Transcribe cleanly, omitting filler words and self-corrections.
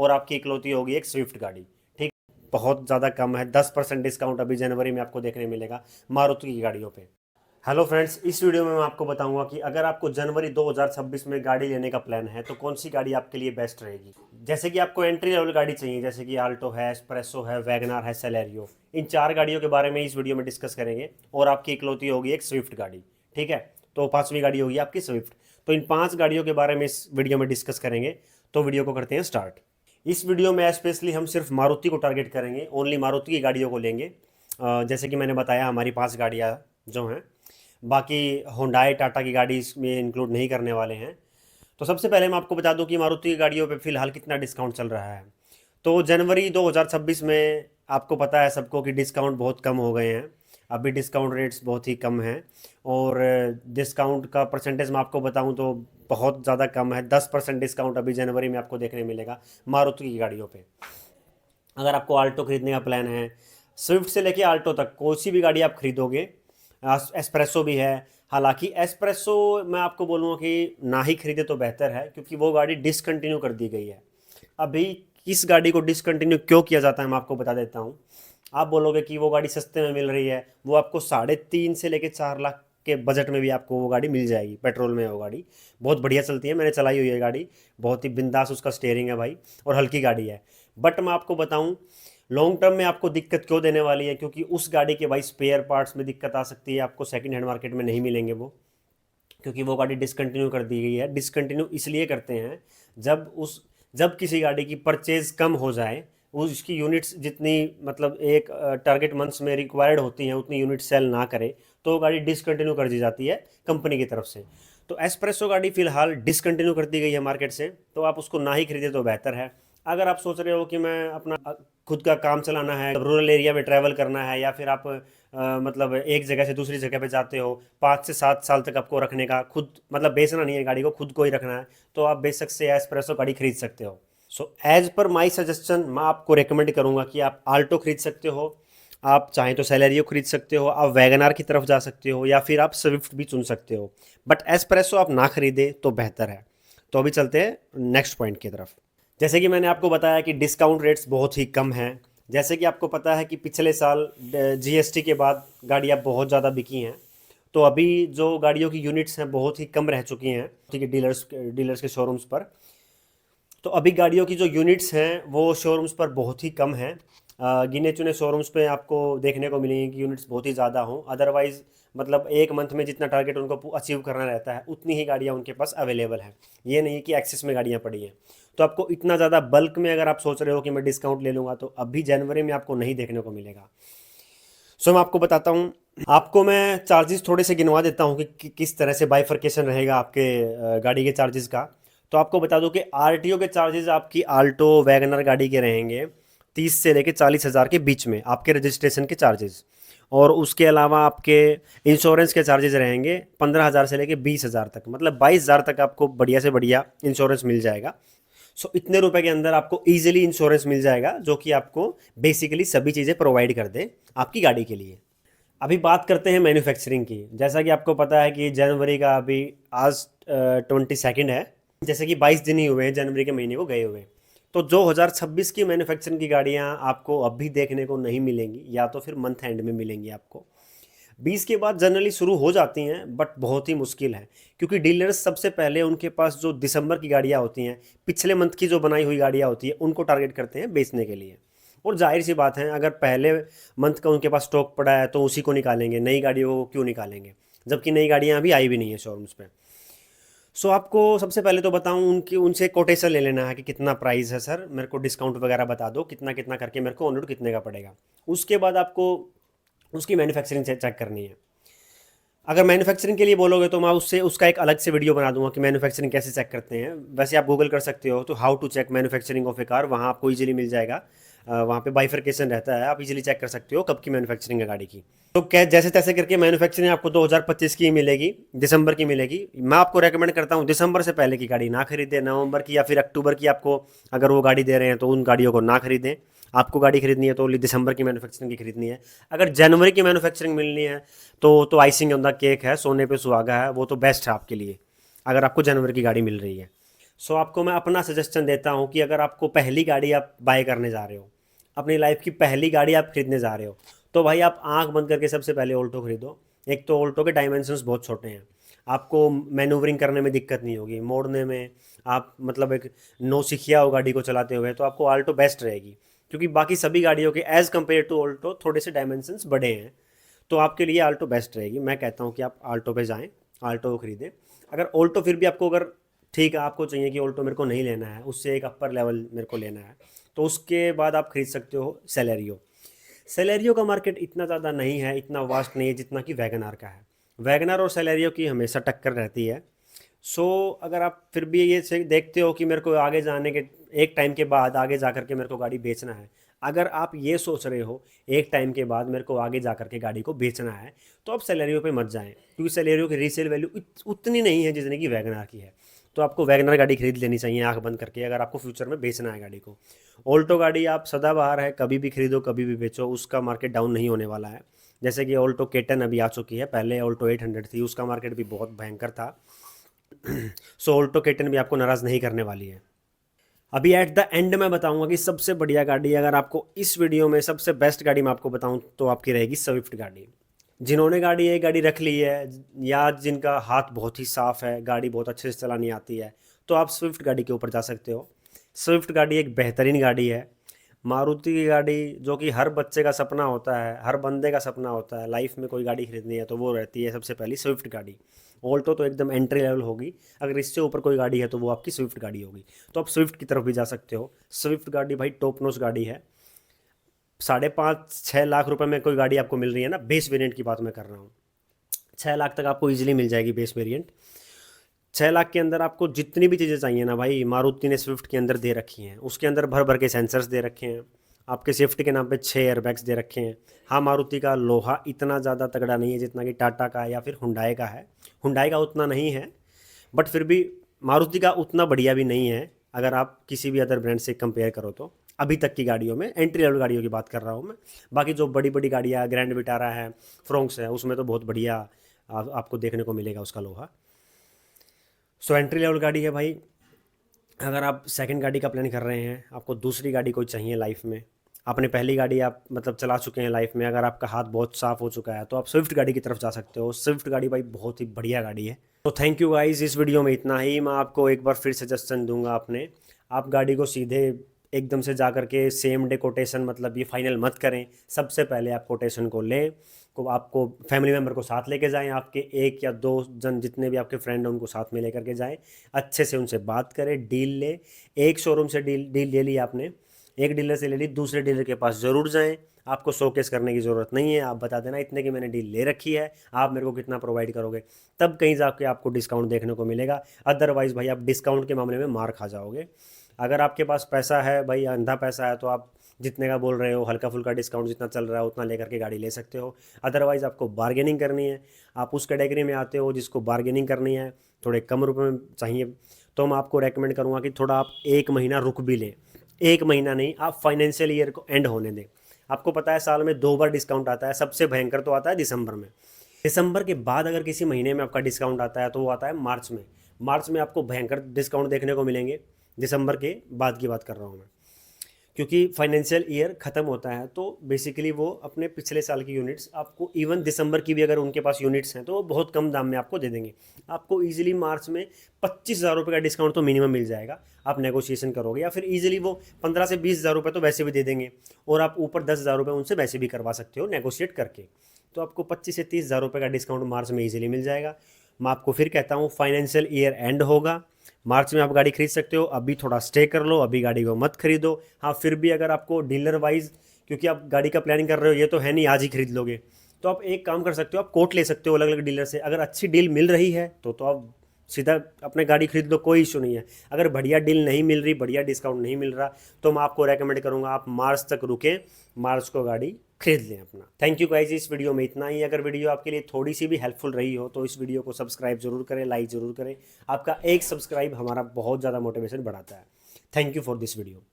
और आपकी इकलौती होगी एक स्विफ्ट गाड़ी। ठीक, बहुत ज़्यादा कम है, 10% डिस्काउंट अभी जनवरी में आपको देखने मिलेगा मारुति की गाड़ियों पे। हेलो फ्रेंड्स, इस वीडियो में मैं आपको बताऊंगा कि अगर आपको जनवरी 2026 में गाड़ी लेने का प्लान है तो कौन सी गाड़ी आपके लिए बेस्ट रहेगी। जैसे कि आपको एंट्री लेवल गाड़ी चाहिए, जैसे कि आल्टो है, एस्प्रेसो है, वैगनार है, सेलेरियो, इन 4 गाड़ियों के बारे में इस वीडियो में डिस्कस करेंगे। और आपकी इकलौती होगी एक स्विफ्ट गाड़ी। ठीक है, तो 5वीं गाड़ी होगी आपकी स्विफ्ट। तो इन 5 गाड़ियों के बारे में इस वीडियो में डिस्कस करेंगे। तो वीडियो को करते हैं स्टार्ट। इस वीडियो में स्पेशली हम सिर्फ मारुति को टारगेट करेंगे, ओनली मारुति की गाड़ियों को लेंगे। जैसे कि मैंने बताया, हमारी 5 गाड़ियाँ जो हैं, बाकी होंडाई टाटा की गाड़ी इसमें इंक्लूड नहीं करने वाले हैं। तो सबसे पहले मैं आपको बता दूं कि मारुति की गाड़ियों पे फ़िलहाल कितना डिस्काउंट चल रहा है। तो जनवरी 2026 में आपको पता है सबको कि डिस्काउंट बहुत कम हो गए हैं। अभी डिस्काउंट रेट्स बहुत ही कम हैं। और डिस्काउंट का परसेंटेज मैं आपको बताऊं तो बहुत ज़्यादा कम है। 10% डिस्काउंट अभी जनवरी में आपको देखने मिलेगा मारुति की गाड़ियों पे। अगर आपको आल्टो खरीदने का प्लान है, स्विफ्ट से लेके आल्टो तक कोई सी भी गाड़ी आप खरीदोगे, एस्प्रेसो भी है। हालांकि एस्प्रेसो मैं आपको बोलूँगा कि ना ही खरीदे तो बेहतर है, क्योंकि वो गाड़ी डिसकंटिन्यू कर दी गई है। अभी किस गाड़ी को डिसकंटिन्यू क्यों किया जाता है मैं आपको बता देता हूँ। आप बोलोगे कि वो गाड़ी सस्ते में मिल रही है, वो आपको 3.5 से लेके 4 लाख के बजट में भी आपको वो गाड़ी मिल जाएगी। पेट्रोल में वो गाड़ी बहुत बढ़िया चलती है, मैंने चलाई हुई है गाड़ी, बहुत ही बिंदास उसका स्टेयरिंग है भाई, और हल्की गाड़ी है। बट मैं आपको बताऊं, लॉन्ग टर्म में आपको दिक्कत क्यों देने वाली है, क्योंकि उस गाड़ी के भाई स्पेयर पार्ट्स में दिक्कत आ सकती है, आपको सेकंड हैंड मार्केट में नहीं मिलेंगे वो, क्योंकि वो गाड़ी डिसकंटिन्यू कर दी गई है। डिसकंटिन्यू इसलिए करते हैं, जब किसी गाड़ी की परचेज कम हो जाए, उसकी यूनिट्स जितनी मतलब एक टारगेट मंथ्स में रिक्वायर्ड होती हैं उतनी यूनिट सेल ना करे, तो वो गाड़ी डिसकंटिन्यू कर दी जाती है कंपनी की तरफ से। तो एस्प्रेसो गाड़ी फिलहाल डिसकंटिन्यू कर दी गई है मार्केट से, तो आप उसको ना ही खरीदे तो बेहतर है। अगर आप सोच रहे हो कि मैं अपना खुद का काम चलाना है, रूरल एरिया में ट्रैवल करना है, या फिर आप मतलब एक जगह से दूसरी जगह पे जाते हो, 5 से 7 साल तक आपको रखने का, खुद मतलब बेचना नहीं है गाड़ी को, खुद को ही रखना है, तो आप बेशक से एस्प्रेसो गाड़ी खरीद सकते हो। So as per my suggestion मैं आपको रेकमेंड करूंगा कि आप आल्टो खरीद सकते हो, आप चाहें तो सेलेरियो खरीद सकते हो, आप वैगनार की तरफ जा सकते हो, या फिर आप स्विफ्ट भी चुन सकते हो। बट एस्प्रेसो आप ना खरीदे तो बेहतर है। तो अभी चलते हैं नेक्स्ट पॉइंट की तरफ। जैसे कि मैंने आपको बताया कि डिस्काउंट रेट्स बहुत ही कम हैं। जैसे कि आपको पता है कि पिछले साल जीएसटी के बाद गाड़ियाँ बहुत ज़्यादा बिकी हैं। तो अभी जो गाड़ियों की यूनिट्स हैं बहुत ही कम रह चुकी हैं, ठीक है, डीलर्स के शोरूम्स पर। तो अभी गाड़ियों की जो यूनिट्स हैं वो शोरूम्स पर बहुत ही कम हैं। गिने चुने शोरूम्स पे आपको देखने को मिलेंगे कि यूनिट्स बहुत ही ज़्यादा हों। अदरवाइज़ मतलब एक मंथ में जितना टारगेट उनको अचीव करना रहता है उतनी ही गाड़ियाँ उनके पास अवेलेबल हैं। ये नहीं कि एक्सेस में गाड़ियाँ पड़ी हैं। तो आपको इतना ज़्यादा बल्क में अगर आप सोच रहे हो कि मैं डिस्काउंट ले लूँगा, तो अभी जनवरी में आपको नहीं देखने को मिलेगा। सो मैं आपको बताता हूँ, आपको मैं चार्जेस थोड़े से गिनवा देता हूँ कि किस तरह से बाइफर्केशन रहेगा आपके गाड़ी के चार्जेस का। तो आपको बता दूं कि आरटीओ के चार्जेस आपकी आल्टो वैगनर गाड़ी के रहेंगे 30 से लेकर 40 हज़ार के बीच में, आपके रजिस्ट्रेशन के चार्जेस। और उसके अलावा आपके इंश्योरेंस के चार्जेस रहेंगे 15 हज़ार से लेकर 20 हज़ार तक, मतलब 22 हज़ार तक आपको बढ़िया से बढ़िया इंश्योरेंस मिल जाएगा। सो इतने रुपए के अंदर आपको ईजिली इंश्योरेंस मिल जाएगा, जो कि आपको बेसिकली सभी चीज़ें प्रोवाइड कर दे आपकी गाड़ी के लिए। अभी बात करते हैं मैन्युफैक्चरिंग की। जैसा कि आपको पता है कि जनवरी का अभी आज 22 है, जैसे कि 22 दिन ही हुए हैं जनवरी के महीने को गए हुए। तो 2026 की मैन्युफैक्चरिंग की गाड़ियां आपको अभी देखने को नहीं मिलेंगी, या तो फिर मंथ एंड में मिलेंगी आपको। 20 के बाद जनरली शुरू हो जाती हैं, बट बहुत ही मुश्किल है, क्योंकि डीलर्स सबसे पहले उनके पास जो दिसंबर की गाड़ियाँ होती हैं, पिछले मंथ की जो बनाई हुई गाड़ियाँ होती हैं, उनको टारगेट करते हैं बेचने के लिए। और जाहिर सी बात है, अगर पहले मंथ का उनके पास स्टॉक पड़ा है तो उसी को निकालेंगे, नई गाड़ियों को क्यों निकालेंगे, जबकि नई गाड़ियाँ अभी आई भी नहीं है शोरूम्स पे। सो आपको सबसे पहले तो बताऊं, उनकी उनसे कोटेशन ले लेना है कि कितना प्राइस है सर, मेरे को डिस्काउंट वगैरह बता दो, कितना कितना करके मेरे को ऑन रोड कितने का पड़ेगा। उसके बाद आपको उसकी मैन्युफैक्चरिंग चेक करनी है। अगर मैन्युफैक्चरिंग के लिए बोलोगे तो मैं उससे उसका एक अलग से वीडियो बना दूंगा कि मैन्युफैक्चरिंग कैसे चेक करते हैं। वैसे आप गूगल कर सकते हो, तो how to check manufacturing of a car, वहाँ आपको इजीली मिल जाएगा। वहाँ पे बाइफरकेशन रहता है, आप इजीली चेक कर सकते हो कब की मैन्युफैक्चरिंग है गाड़ी की। तो क्या जैसे तैसे करके मैन्युफैक्चरिंग आपको 2025 की मिलेगी, दिसंबर की मिलेगी। मैं आपको रेकमेंड करता हूँ दिसंबर से पहले की गाड़ी ना खरीदें, नवंबर की या फिर अक्टूबर की आपको अगर वो गाड़ी दे रहे हैं तो उन गाड़ियों को ना खरीदें। आपको गाड़ी खरीदनी है तो ओनली दिसंबर की मैन्युफैक्चरिंग की खरीदनी है। अगर जनवरी की मैन्युफैक्चरिंग मिलनी है तो आइसिंग ऑन द केक है, सोने पे सुहागा है, वो तो बेस्ट है आपके लिए, अगर आपको जनवरी की गाड़ी मिल रही है। सो आपको मैं अपना सजेशन देता हूँ कि अगर आपको पहली गाड़ी आप बाय करने जा रहे हो, अपनी लाइफ की पहली गाड़ी आप खरीदने जा रहे हो, तो भाई आप आंख बंद करके सबसे पहले ऑल्टो खरीदो। एक तो ऑल्टो के डायमेंशंस बहुत छोटे हैं, आपको मैनूवरिंग करने में दिक्कत नहीं होगी, मोड़ने में। आप मतलब एक नौसिखिया हो गाड़ी को चलाते हुए, तो आपको आल्टो बेस्ट रहेगी, क्योंकि बाकी सभी गाड़ियों के एज़ कम्पेयर टू ऑल्टो थोड़े से डायमेंशंस बड़े हैं। तो आपके लिए आल्टो बेस्ट रहेगी। मैं कहता हूँ कि आप आल्टो पे जाएँ, आल्टो को खरीदें। अगर ऑल्टो फिर भी आपको अगर ठीक है, आपको चाहिए कि ऑल्टो मेरे को नहीं लेना है, उससे एक अपर लेवल मेरे को लेना है, तो उसके बाद आप खरीद सकते हो सेलेरियो। सेलेरियो का मार्केट इतना ज़्यादा नहीं है, इतना वास्ट नहीं है जितना कि वैगन आर का है। वैगन आर और सेलेरियो की हमेशा टक्कर रहती है। सो अगर आप फिर भी ये देखते हो कि मेरे को आगे जाने के एक टाइम के बाद आगे जा कर के मेरे को गाड़ी बेचना है, अगर आप ये सोच रहे हो एक टाइम के बाद मेरे को आगे जा कर के गाड़ी को बेचना है, तो आप सेलेरियो पे मत जाएं, क्योंकि सेलेरियो की रीसेल वैल्यू उतनी नहीं है जितनी कि वैगन आर की है। तो आपको वैगनर गाड़ी खरीद लेनी चाहिए आंख बंद करके, अगर आपको फ्यूचर में बेचना है गाड़ी को। ऑल्टो गाड़ी आप सदाबहार है, कभी भी खरीदो कभी भी बेचो, उसका मार्केट डाउन नहीं होने वाला है। जैसे कि ऑल्टो K10 अभी आ चुकी है, पहले ऑल्टो 800 थी, उसका मार्केट भी बहुत भयंकर था। सो ऑल्टो K10 भी आपको नाराज़ नहीं करने वाली है। अभी एट द एंड मैं बताऊंगा कि सबसे बढ़िया गाड़ी, अगर आपको इस वीडियो में सबसे बेस्ट गाड़ी मैं आपको बताऊं तो आपकी रहेगी स्विफ्ट गाड़ी। जिन्होंने ये गाड़ी रख ली है, या जिनका हाथ बहुत ही साफ़ है, गाड़ी बहुत अच्छे से चलानी आती है, तो आप स्विफ्ट गाड़ी के ऊपर जा सकते हो। स्विफ्ट गाड़ी एक बेहतरीन गाड़ी है। मारुति की गाड़ी जो कि हर बच्चे का सपना होता है, हर बंदे का सपना होता है, लाइफ में कोई गाड़ी खरीदनी है तो वो रहती है सबसे पहली स्विफ्ट गाड़ी। ऑल्टो तो एकदम एंट्री लेवल होगी, अगर इससे ऊपर कोई गाड़ी है तो वो आपकी स्विफ्ट गाड़ी होगी। तो आप स्विफ्ट की तरफ भी जा सकते हो। स्विफ्ट गाड़ी भाई टॉप नॉच गाड़ी है। 5.5-6 लाख रुपए में कोई गाड़ी आपको मिल रही है ना, बेस वेरिएंट की बात मैं कर रहा हूँ। 6 लाख तक आपको इजीली मिल जाएगी बेस वेरिएंट। 6 लाख के अंदर आपको जितनी भी चीज़ें चाहिए ना भाई, मारुति ने स्विफ्ट के अंदर दे रखी हैं। उसके अंदर भर भर के सेंसर्स दे रखे हैं, आपके सेफ्टी के नाम पे 6 एयरबैग्स दे रखे हैं। हाँ, मारुति का लोहा इतना ज़्यादा तगड़ा नहीं है जितना कि टाटा का या फिर हुंडई का है। हुंडई का उतना नहीं है, बट फिर भी मारुति का उतना बढ़िया भी नहीं है अगर आप किसी भी अदर ब्रांड से कंपेयर करो तो। अभी तक की गाड़ियों में, एंट्री लेवल गाड़ियों की बात कर रहा हूँ मैं। बाकी जो बड़ी बड़ी गाड़ियाँ, ग्रैंड विटारा है, फ्रोंक्स है, उसमें तो बहुत बढ़िया आपको देखने को मिलेगा उसका लोहा। सो एंट्री लेवल गाड़ी है भाई। अगर आप सेकंड गाड़ी का प्लान कर रहे हैं, आपको दूसरी गाड़ी कोई चाहिए लाइफ में, आपने पहली गाड़ी आप मतलब चला चुके हैं लाइफ में, अगर आपका हाथ बहुत साफ हो चुका है, तो आप स्विफ्ट गाड़ी की तरफ जा सकते हो। स्विफ्ट गाड़ी भाई बहुत ही बढ़िया गाड़ी है। तो थैंक यू गाइस, इस वीडियो में इतना ही। मैं आपको एक बार फिर सजेशन दूंगा अपने, आप गाड़ी को सीधे एकदम से जा करके सेम डे कोटेशन मतलब ये फाइनल मत करें। सबसे पहले आप कोटेशन को लें, को आपको फैमिली मेम्बर को साथ लेके जाएं, आपके 1 या 2 जन जितने भी आपके फ्रेंड हैं उनको साथ में लेकर के जाएं। अच्छे से उनसे बात करें, डील ले। एक शोरूम से डील ले ली आपने, एक डीलर से ले ली, दूसरे डीलर के पास ज़रूर जाएं। आपको शोकेस करने की ज़रूरत नहीं है, आप बता देना इतने की मैंने डील ले रखी है, आप मेरे को कितना प्रोवाइड करोगे, तब कहीं जाके आपको डिस्काउंट देखने को मिलेगा। अदरवाइज़ भाई आप डिस्काउंट के मामले में मार खा जाओगे। अगर आपके पास पैसा है भाई, अंधा पैसा है, तो आप जितने का बोल रहे हो, हल्का फुल्का डिस्काउंट जितना चल रहा है उतना लेकर के गाड़ी ले सकते हो। अदरवाइज़ आपको बार्गेनिंग करनी है, आप उस कैटेगरी में आते हो जिसको बार्गेनिंग करनी है, थोड़े कम रुपए में चाहिए, तो मैं आपको रेकमेंड करूँगा कि थोड़ा आप 1 महीना रुक भी लें। 1 महीना नहीं, आप फाइनेंशियल ईयर को एंड होने दें। आपको पता है साल में 2 बार डिस्काउंट आता है, सबसे भयंकर तो आता है दिसंबर में। दिसंबर के बाद अगर किसी महीने में आपका डिस्काउंट आता है तो वो आता है मार्च में। मार्च में आपको भयंकर डिस्काउंट देखने को मिलेंगे। दिसंबर के बाद की बात कर रहा हूँ मैं, क्योंकि फाइनेंशियल ईयर ख़त्म होता है, तो बेसिकली वो अपने पिछले साल की यूनिट्स आपको, इवन दिसंबर की भी अगर उनके पास यूनिट्स हैं तो वो बहुत कम दाम में आपको दे देंगे। आपको ईजिली मार्च में 25,000 रुपये का डिस्काउंट तो मिनिमम मिल जाएगा। आप नेगोशिएशन करोगे, या फिर ईजिली वो 15 से 20,000 रुपये तो वैसे भी दे देंगे, और आप ऊपर 10,000 रुपये उनसे वैसे भी करवा सकते हो नेगोशिएट करके। तो आपको 25 से 30,000 रुपये का डिस्काउंट मार्च में ईजिली मिल जाएगा। मैं आपको फिर कहता हूँ, फाइनेंशियल ईयर एंड होगा, मार्च में आप गाड़ी खरीद सकते हो। अभी थोड़ा स्टे कर लो, अभी गाड़ी को मत खरीदो। हाँ, फिर भी अगर आपको डीलर वाइज, क्योंकि आप गाड़ी का प्लानिंग कर रहे हो, ये तो है नहीं आज ही खरीद लोगे, तो आप एक काम कर सकते हो, आप कोट ले सकते हो अलग अलग डीलर से। अगर अच्छी डील मिल रही है तो आप सीधा अपने गाड़ी खरीद लो, कोई इशू नहीं है। अगर बढ़िया डील नहीं मिल रही, बढ़िया डिस्काउंट नहीं मिल रहा, तो मैं आपको रेकमेंड करूँगा आप मार्च तक रुकें, मार्च को गाड़ी खरीद लें अपना। थैंक यू गाइज, इस वीडियो में इतना ही। अगर वीडियो आपके लिए थोड़ी सी भी हेल्पफुल रही हो तो इस वीडियो को सब्सक्राइब जरूर करें, लाइक ज़रूर करें। आपका एक सब्सक्राइब हमारा बहुत ज़्यादा मोटिवेशन बढ़ाता है। Thank you for this video.